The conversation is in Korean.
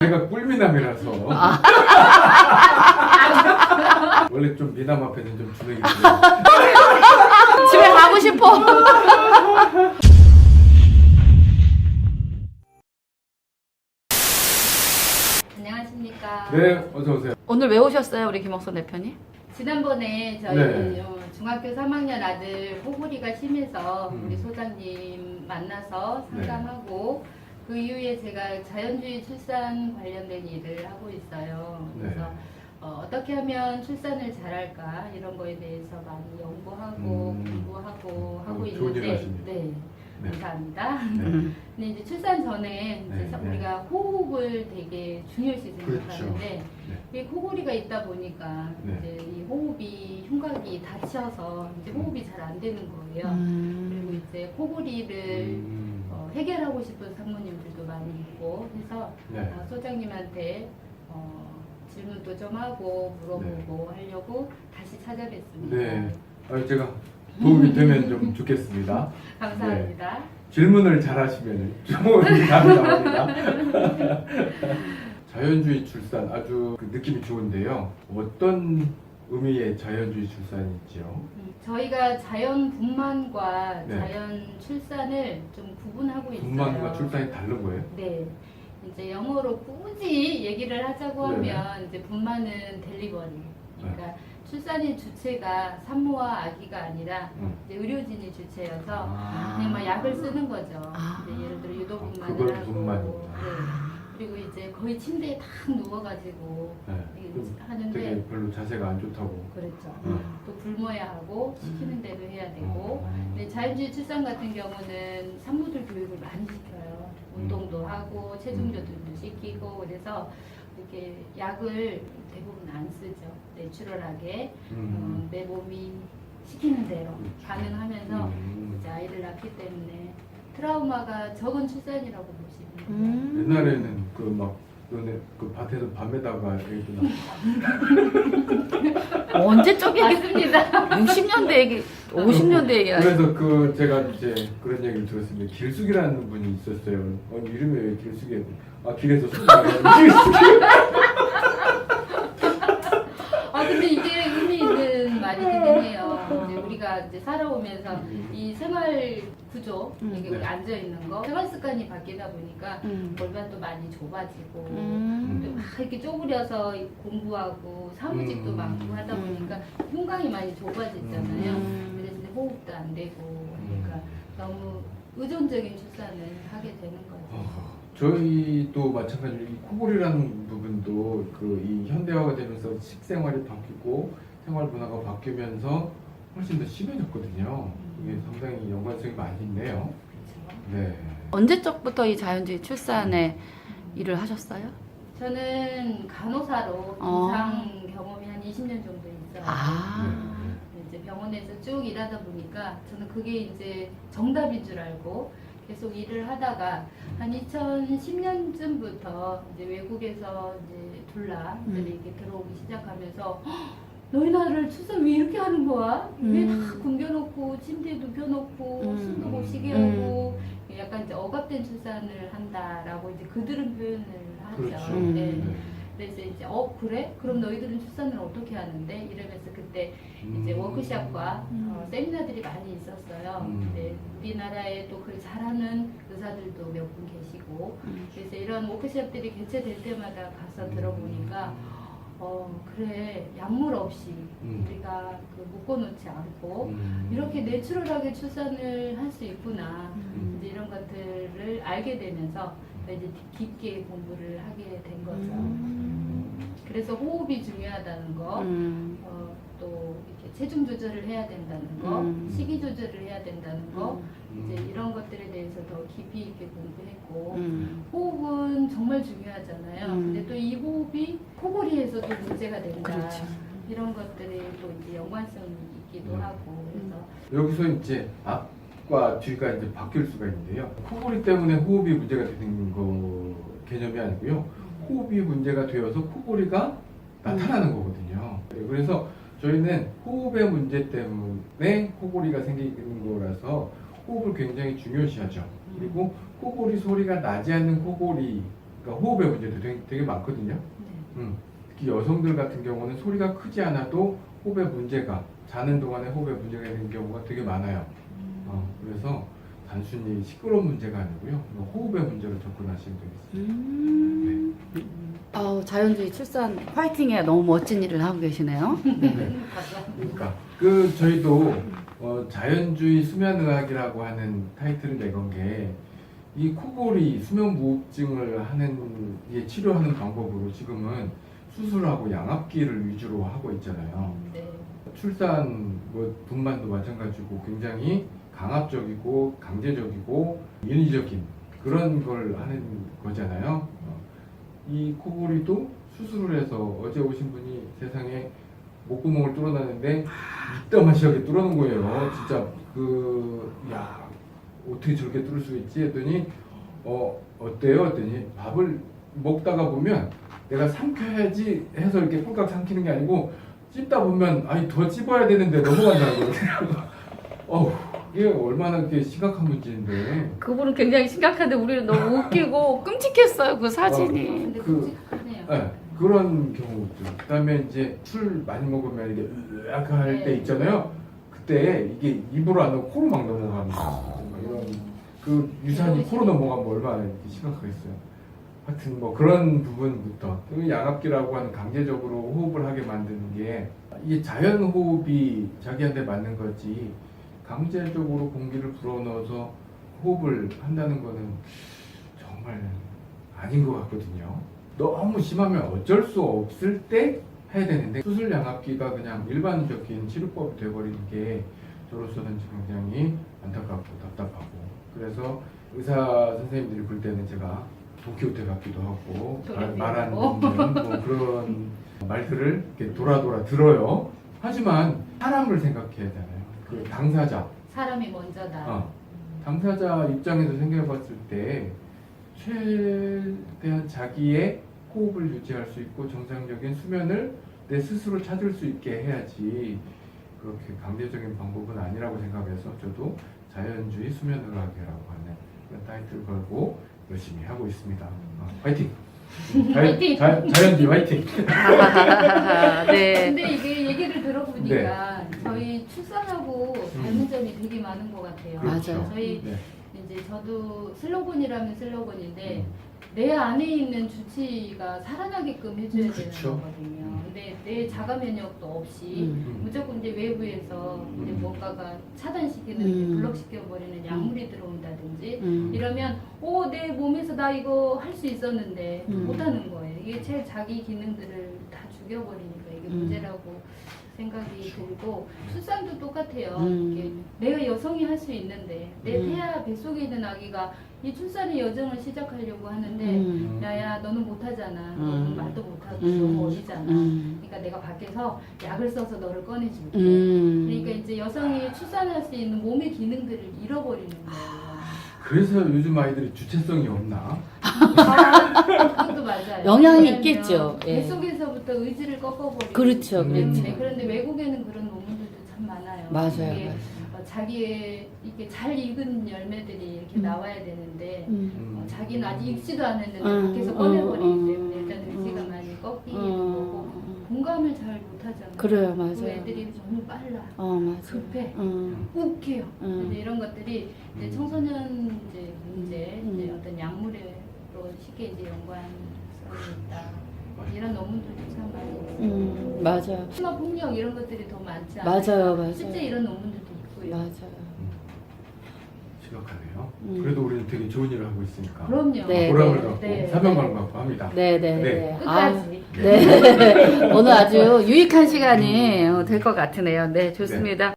제가 꿀미남이라서 원래 좀 미남 앞에는 좀 주눅이 들어요. 집에 가고 싶어. 안녕하십니까. 네, 어서 오세요. 오늘 왜 오셨어요, 우리 김옥선 대표님? 지난번에 저희 네. 중학교 3학년 아들 호구리가 심해서 음. 우리 소장님 만나서 상담하고 그 이후에 제가 자연주의 출산 관련된 일을 하고 있어요. 그래서 어떻게 하면 출산을 잘할까 이런 거에 대해서 많이 연구하고 공부하고 하고 좋은 일 있는데 하십니다. 네. 네. 감사합니다. 네. 근데 이제 출산 전에 이제 네, 우리가 호흡을 되게 중요시 그렇죠. 생각하는데 이 코골이가 있다 보니까 네. 이제 이 호흡이 흉곽이 닫혀서 이제 호흡이 잘 안 되는 거예요. 그리고 이제 코골이를 해결하고 싶은 산모님들도 많이 있고 해서 네. 소장님한테 질문도 좀 하고 물어보고 하려고 다시 찾아뵙습니다. 네. 제가 도움이 되면 좀 좋겠습니다. 감사합니다. 질문을 잘하시면 좋은 답이 나옵니다. 자연주의 출산 아주 그 느낌이 좋은데요. 어떤 의미의 자연주의 출산이지요? 저희가 자연 분만과 네. 자연 출산을 좀 구분하고 있어요. 분만과 출산이 다른 거예요? 네. 이제 영어로 굳이 얘기를 하자고 네. 하면 이제 분만은 델리버리. 그러니까 출산의 주체가 산모와 아기가 아니라 이제 의료진이 주체여서 그냥 막 약을 쓰는 거죠. 이제 예를 들어 유도 분만을 그걸 하고. 분만이구나. 네. 그리고 이제 거의 침대에 딱 누워가지고 이게 하는데 되게 별로 자세가 안 좋다고. 그렇죠. 또 굶어야 하고 시키는 대로 해야 되고. 음. 근데 자연주의 출산 같은 경우는 산모들 교육을 많이 시켜요. 운동도 하고 체중 조절도 시키고 그래서 이렇게 약을 대부분 안 쓰죠. 내추럴하게 내 몸이 시키는 대로 반응하면서 이제 아이를 낳기 때문에 트라우마가 적은 출산이라고 보시면 돼요. 옛날에는 그 막 너네 그 밭에서 밤에다가 애기 언제 쪽 얘기? 맞습니다. 60년대 얘기, 50년대 얘기. 그래서 그 제가 이제 그런 얘기를 들었습니다. 길숙이라는 분이 있었어요. 이름이 왜 길숙이야? 길에서 소리 근데 이게 의미 있는 말이긴 해요. 이제 우리가 이제 살아오면서 이 생활 구조, 이게 네. 우리 앉아 있는 거, 생활 습관이 바뀌다 보니까 골반도 많이 좁아지고 또 막 이렇게 쪼그려서 공부하고 사무직도 많고 하다 보니까 흉곽이 많이 좁아지잖아요. 그래서 이제 호흡도 안 되고 그러니까 너무 의존적인 출산을 하게 되는 거죠. 저희도 마찬가지로 이 코골이라는 부분도 그 이 현대화가 되면서 식생활이 바뀌고 생활 문화가 바뀌면서 훨씬 더 심해졌거든요. 이게 상당히 연관성이 많이 있네요. 그렇죠. 네. 언제적부터 이 자연주의 출산에 일을 하셨어요? 저는 간호사로 임상 경험이 한 20년 정도 있어요. 이제 병원에서 쭉 일하다 보니까 저는 그게 이제 정답인 줄 알고 계속 일을 하다가 한 2010년쯤부터 이제 외국에서 이제 둘라들이 이렇게 들어오기 시작하면서 너희 나라를 출산 왜 이렇게 하는 거야? 왜 다 굶겨놓고 침대에 눕혀놓고 숨도 못 쉬게 하고 약간 이제 억압된 출산을 한다라고 이제 그들은 표현을 하죠. 그렇죠. 네. 그래서 이제 그래? 그럼 너희들은 출산을 어떻게 하는데? 이러면서 그때 이제 워크숍과 세미나들이 많이 있었어요. 근데 우리나라에 또 그걸 잘하는 의사들도 몇 분 계시고 그래서 이런 워크숍들이 개최될 때마다 가서 들어보니까 그래 약물 없이 우리가 그 묶어놓지 않고 이렇게 내추럴하게 출산을 할 수 있구나 이제 이런 것들을 알게 되면서 이제 깊게 공부를 하게 된 거죠. 그래서 호흡이 중요하다는 거, 또 이렇게 체중 조절을 해야 된다는 거, 식이 조절을 해야 된다는 거, 이제 이런 것들에 대해서 더 깊이 있게 공부했고, 호흡은 정말 중요하잖아요. 근데 또 이 호흡이 코골이에서도 문제가 된다. 그렇죠. 이런 것들이 또 이제 연관성이 있기도 하고, 그래서 여기서 이제 앞과 뒤가 이제 바뀔 수가 있는데요. 코골이 때문에 호흡이 문제가 되는 거 개념이 아니고요. 호흡이 문제가 되어서 코골이가 나타나는 거거든요. 그래서 저희는 호흡의 문제 때문에 코골이가 생기는 거라서 호흡을 굉장히 중요시하죠. 그리고 코골이 소리가 나지 않는 코골이는 그러니까 호흡의 문제도 되게 많거든요. 네. 특히 여성들 같은 경우는 소리가 크지 않아도 호흡의 문제가 자는 동안에 호흡의 문제가 있는 경우가 되게 많아요. 그래서 단순히 시끄러운 문제가 아니고요. 호흡의 문제로 접근하시면 되겠습니다. 자연주의 출산 화이팅에 너무 멋진 일을 하고 계시네요. 네. 그러니까 저희도 자연주의 수면의학이라고 하는 타이틀을 내건 게 이 코골이 수면 무호흡증을 하는 치료하는 방법으로 지금은 수술하고 양압기를 위주로 하고 있잖아요. 네. 출산 분만도 마찬가지고 굉장히 강압적이고 강제적이고 인위적인 그런 걸 하는 거잖아요. 이 코골이도 수술을 해서 어제 오신 분이 세상에 목구멍을 뚫어놨는데 이따마시하게 뚫어놓은 거예요. 진짜 어떻게 저렇게 뚫을 수 있지? 했더니 어때요? 했더니 밥을 먹다가 보면 내가 삼켜야지 해서 이렇게 꿀깍 삼키는 게 아니고 찝다 보면 더 찝어야 되는데 넘어간다는 거예요. 이게 얼마나 그게 심각한 문제인데. 그분은 굉장히 심각한데 우리는 너무 웃기고 끔찍했어요. 그 사진이. 근데 끔찍하네요. 네, 그런 경우죠. 그다음에 이제 술 많이 먹으면 이게 으악 할 때 있잖아요. 그때 이게 입으로 안 넣고 코로 막 넘어가는 이런 그 유산이 코로 넘어가면 얼마나 이렇게 심각하겠어요. 하여튼 그런 부분부터 양압기라고 하는 강제적으로 호흡을 하게 만드는 게 이게 자연 호흡이 자기한테 맞는 거지 강제적으로 공기를 불어넣어서 호흡을 한다는 거는 정말 아닌 것 같거든요. 너무 심하면 어쩔 수 없을 때 해야 되는데 수술 양압기가 그냥 일반적인 치료법이 돼버리는 게 저로서는 굉장히 안타깝고 답답하고 그래서 의사 선생님들이 볼 때는 제가 돈키호테 같기도 하고 말하는 그런 말들을 이렇게 돌아 들어요. 하지만 사람을 생각해야 되잖아요. 그 당사자. 사람이 먼저다. 당사자 입장에서 생각해봤을 때 최대한 자기의 호흡을 유지할 수 있고 정상적인 수면을 내 스스로 찾을 수 있게 해야지 그렇게 강제적인 방법은 아니라고 생각해서 저도 자연주의 수면의학이라고 하는 그런 타이틀을 걸고 열심히 하고 있습니다. 화이팅! 화이팅! 자연주의 화이팅! 네. 근데 이게 얘기를 들어보니까 저희 출산하고 닮은 점이 되게 많은 것 같아요. 맞아요. 저희 이제 저도 슬로건이라면 슬로건인데 내 안에 있는 주치가 살아나게끔 해줘야 되는 거거든요. 근데 내 자가 면역도 없이 무조건 이제 외부에서 이제 뭔가가 차단시키는 블록시켜버리는 약물이 들어온다든지 이러면 내 몸에서 나 이거 할 수 있었는데 못하는 거예요. 이게 제 자기 기능들을 다 죽여버리니까 이게 문제라고 생각이 들고 출산도 똑같아요. 이게 내가 여성이 할 수 있는데 내 태아 뱃속에 있는 아기가 이 출산의 여정을 시작하려고 하는데 야야 너는 못하잖아. 너는 말도 못하고 너무 어리잖아. 그러니까 내가 밖에서 약을 써서 너를 꺼내줄게. 그러니까 이제 여성이 출산할 수 있는 몸의 기능들을 잃어버리는 거예요. 그래서 요즘 아이들이 주체성이 없나? 그것도 맞아요. 영향이 있겠죠. 예. 뱃속에서부터 의지를 꺾어버리고. 그렇죠. 그런데 외국에는 그런 논문들도 참 많아요. 맞아요. 이게 자기의 이렇게 잘 익은 열매들이 이렇게 나와야 되는데 자기는 아직 익지도 않았는데 밖에서 꺼내버리기 때문에 일단 의지가 많이 꺾이는 거고 공감을 잘 못하잖아요. 그래요, 맞아요. 그 애들이 너무 빨라, 맞아요. 급해, 욱해요. 이제 이런 것들이 이제 청소년 이제 문제, 이제 어떤 약물로 쉽게 이제 연관성이 있다. 이런 논문들도 참 많이 있어요. 맞아요. 심화 폭력 이런 것들이 더 많지 않아요? 맞아요. 실제 이런 논문들도 있고요. 맞아요. 심각하네요. 그래도 우리는 되게 좋은 일을 하고 있으니까 그럼요. 네, 보람을 갖고 네. 사명감을 갖고 합니다. 네네. 끝까지. 네. 오늘 아주 유익한 시간이 될 것 같으네요. 네, 좋습니다.